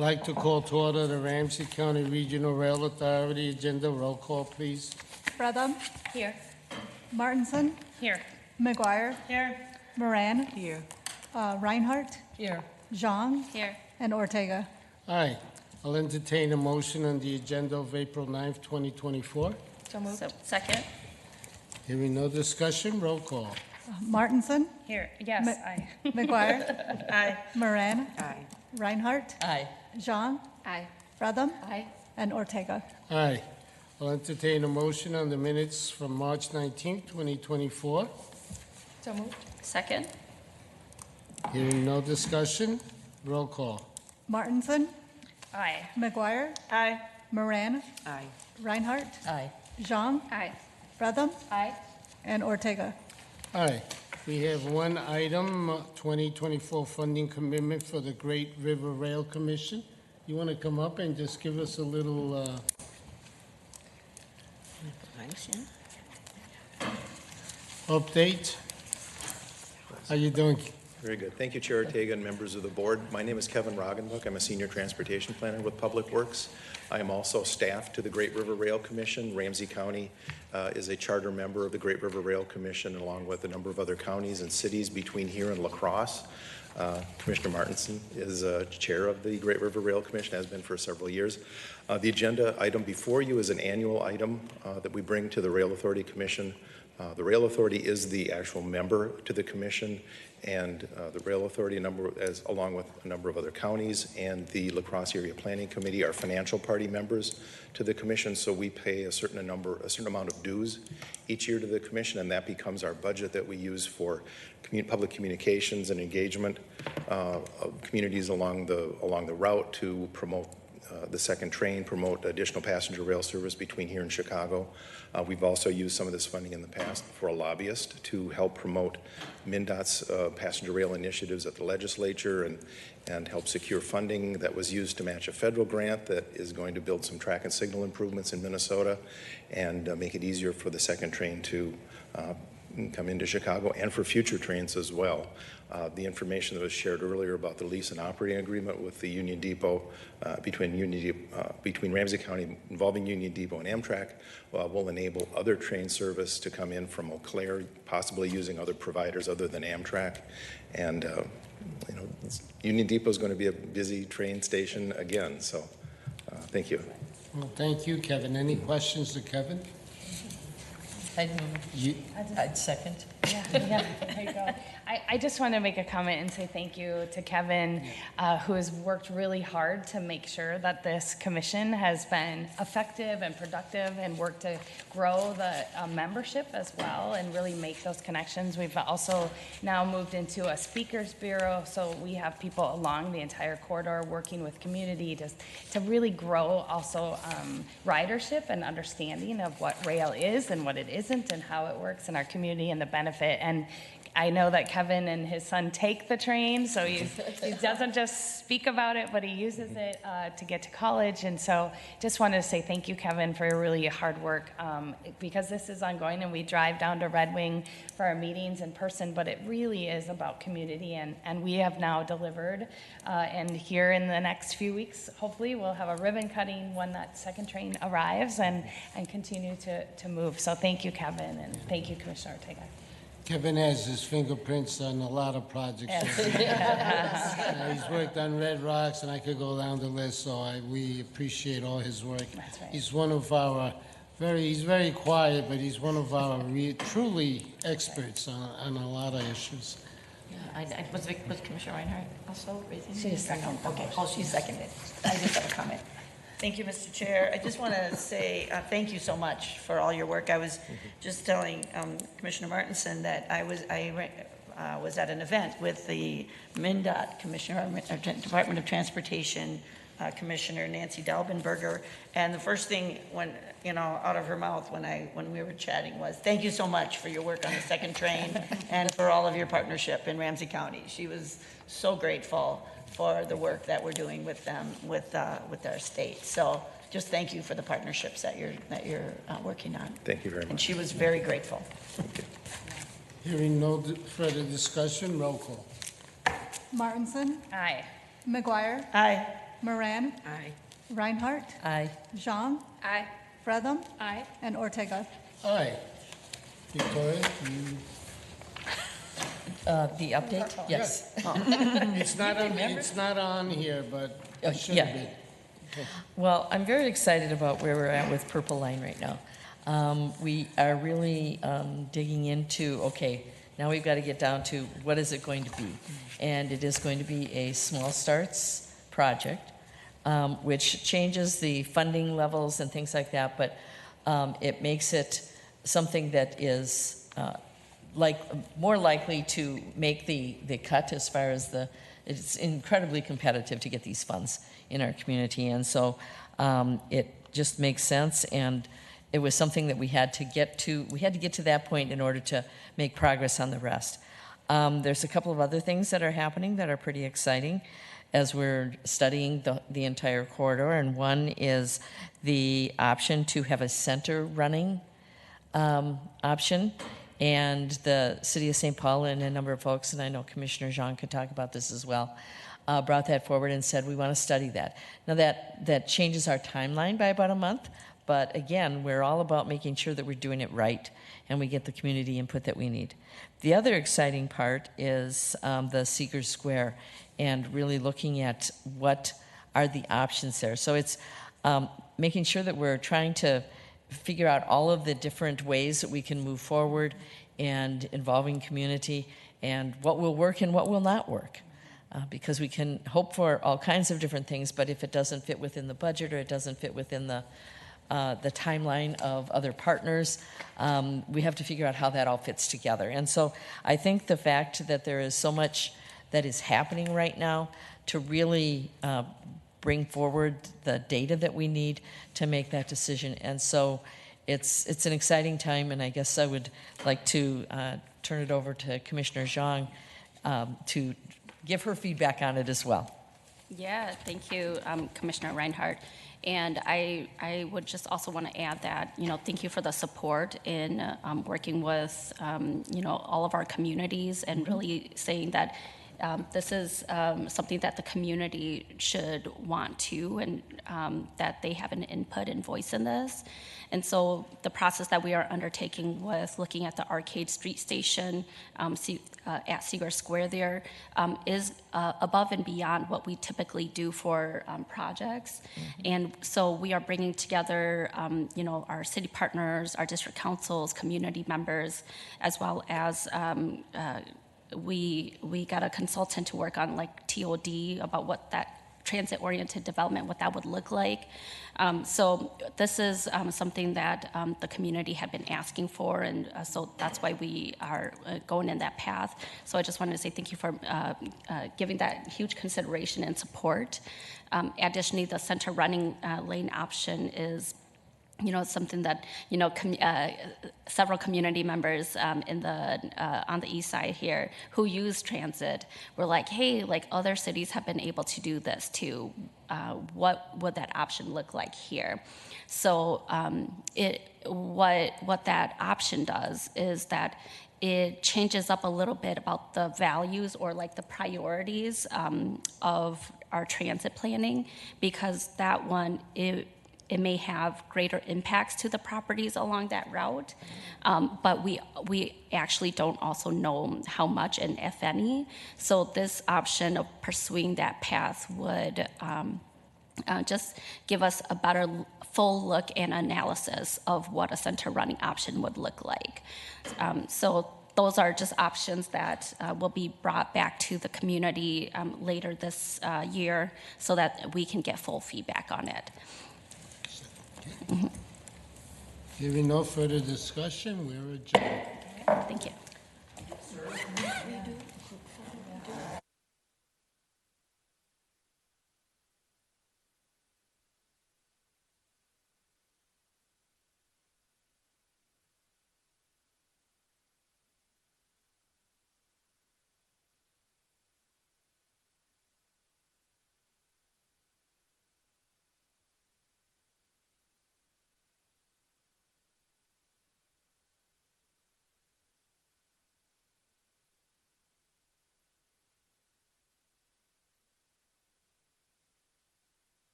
I'd like to call to order the Ramsey County Regional Rail Authority agenda. Roll call, please. Bretham, Here. Martinson, Here. McGuire, Here. Moran, Here. Reinhardt, Here. Zhang, Here. and Ortega. Aye. I'll entertain a motion on the agenda of April 9th, 2024. So moved. Second. Hearing no discussion, roll call. Martinson, Here. Yes, aye. McGuire, Aye. Moran, Aye. Reinhardt, Aye. Zhang, Aye. Bretham, Aye. and Ortega. Aye. I'll entertain a motion on the minutes from March 19th, 2024. So moved. Second. Hearing no discussion, roll call. Martinson, Aye. McGuire, Aye. Moran, Aye. Reinhardt, Aye. Zhang, Aye. Bretham, Aye. and Ortega. Aye. We have one item, 2024 funding commitment for the Great River Rail Commission. You want to come up and just give us a little update? How you doing? Very good. Thank you, Chair Ortega and members of the board. My name is Kevin Roggenbuck. I'm a senior transportation planner with Public Works. I am also staff to the Great River Rail Commission. Ramsey County is a charter member of the Great River Rail Commission, along with a number of other counties and cities between here and La Crosse. Commissioner Martinson is chair of the Great River Rail Commission, has been for several years. The agenda item before you is an annual item that we bring to the Rail Authority Commission. The Rail Authority is the actual member to the commission, and the Rail Authority, along with a number of other counties, and the La Crosse Area Planning Committee are financial party members to the commission. So we pay a certain amount of dues each year to the commission, and that becomes our budget that we use for public communications and engagement of communities along the route to promote the second train, promote additional passenger rail service between here and Chicago. We've also used some of this funding in the past for a lobbyist to help promote MnDOT's passenger rail initiatives at the legislature and help secure funding that was used to match a federal grant that is going to build some track and signal improvements in Minnesota and make it easier for the second train to come into Chicago and for future trains as well. The information that was shared earlier about the lease and operating agreement with the Union Depot between Ramsey County involving Union Depot and Amtrak will enable other train service to come in from Eau Claire, possibly using other providers other than Amtrak. And Union Depot is going to be a busy train station again. So thank you. Well, thank you, Kevin. Any questions to Kevin? I'd second. Yeah, there you go. I just want to make a comment and say thank you to Kevin, who has worked really hard to make sure that this commission has been effective and productive and worked to grow the membership as well and really make those connections. We've also now moved into a speakers bureau, so we have people along the entire corridor working with community to really grow also ridership and understanding of what rail is and what it isn't and how it works in our community and the benefit. And I know that Kevin and his son take the train, so he doesn't just speak about it, but he uses it to get to college. And so just wanted to say thank you, Kevin, for your really hard work, because this is ongoing and we drive down to Red Wing for our meetings in person, but it really is about community, and we have now delivered. And here in the next few weeks, hopefully we'll have a ribbon cutting when that second train arrives and continue to move. So thank you, Kevin, and thank you, Commissioner Ortega. Kevin has his fingerprints on a lot of projects. He's worked on Red Rocks, and I could go down the list, so we appreciate all his work. That's right. He's one of our he's very quiet, but he's one of our truly experts on a lot of issues. Yeah, was Commissioner Reinhardt also raising? She just seconded. Okay, she seconded. I just have a comment. Thank you, Mr. Chair. I just want to say thank you so much for all your work. I was just telling Commissioner Martinson that I was at an event with the MnDOT Commissioner, Department of Transportation Commissioner Nancy Dalbenberger, and the first thing out of her mouth when we were chatting was, "Thank you so much for your work on the second train and for all of your partnership in Ramsey County." She was so grateful for the work that we're doing with them, with our state. So just thank you for the partnerships that you're working on. Thank you very much. And she was very grateful. Thank you. Hearing no further discussion, roll call. Martinson, Aye. McGuire, Aye. Moran, Aye. Reinhardt, Aye. Zhang, Aye. Fretham, Aye. and Ortega. Aye. Victoria, you, The update? Yes. it's not on here, but it should Yeah. be. Well, I'm very excited about where we're at with Purple Line right now. We are really digging into, okay, now we've got to get down to what is it going to be? And it is going to be a small starts project, which changes the funding levels and things like that, but it makes it something that is more likely to make the cut as far as it's incredibly competitive to get these funds in our community. And so it just makes sense. And it was something that we had to get to. We had to get to that point in order to make progress on the rest. There's a couple of other things that are happening that are pretty exciting as we're studying the entire corridor. And one is the option to have a center running option. And the City of St. Paul and a number of folks, and I know Commissioner Jean could talk about this as well, brought that forward and said, we want to study that. Now that changes our timeline by about a month, but again, we're all about making sure that we're doing it right and we get the community input that we need. The other exciting part is the Seeger Square and really looking at what are the options there. So it's making sure that we're trying to figure out all of the different ways that we can move forward and involving community and what will work and what will not work. Because we can hope for all kinds of different things, but if it doesn't fit within the budget or it doesn't fit within the timeline of other partners, we have to figure out how that all fits together. And so I think the fact that there is so much that is happening right now to really bring forward the data that we need to make that decision. And so it's an exciting time, and I guess I would like to turn it over to Commissioner Zhang to give her feedback on it as well. Yeah, thank you, Commissioner Reinhardt. And I would just also want to add that, thank you for the support in working with, all of our communities and really saying that this is something that the community should want to, and that they have an input and voice in this. And so the process that we are undertaking with looking at the Arcade Street Station at Seeger Square there is above and beyond what we typically do for projects. Mm-hmm. And so we are bringing together, our city partners, our district councils, community members, as well as we got a consultant to work on like TOD about what that transit-oriented development, what that would look like. So this is something that the community had been asking for, and so that's why we are going in that path. So I just wanted to say thank you for giving that huge consideration and support. Additionally, the center running lane option is something that several community members on the east side here who use transit were like, hey, like other cities have been able to do this too. What would that option look like here? So what that option does is that it changes up a little bit about the values or like the priorities of our transit planning, because that one, it may have greater impacts to the properties along that route, but we actually don't also know how much and if any. So this option of pursuing that path would just give us a better full look and analysis of what a center running option would look like. So those are just options that will be brought back to the community later this year so that we can get full feedback on it. Mm-hmm. Hearing no further discussion, we're adjourned. Thank you.